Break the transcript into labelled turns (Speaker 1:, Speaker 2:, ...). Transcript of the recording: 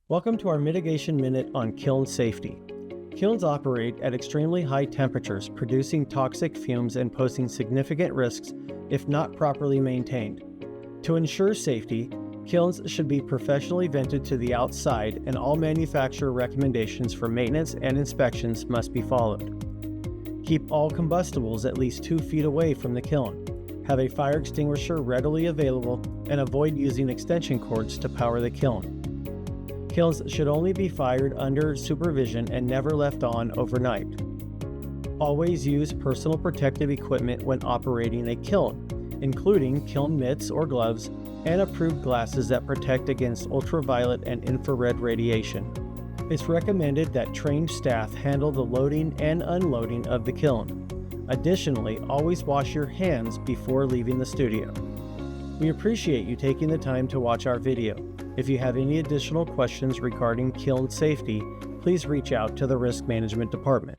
Speaker 1: Welcome to our Mitigation Minute on kiln safety. Kilns operate at extremely high temperatures, producing toxic fumes and posing significant risks if not properly maintained. To ensure safety, kilns should be professionally vented to the outside, and all manufacturer recommendations for maintenance and inspections must be followed. Keep all combustibles at least 2 feet away from the kiln. Have a fire extinguisher readily available and avoid using extension cords to power the kiln. Kilns should only be fired under supervision and never left on overnight. Always use personal protective equipment when operating a kiln, including kiln mitts or gloves and approved glasses that protect against ultraviolet and infrared radiation. It's recommended that trained staff handle the loading and unloading of the kiln. Additionally, always wash your hands before leaving the studio. We appreciate you taking the time to watch our video. If you have any additional questions regarding kiln safety, please reach out to the Risk Management Department.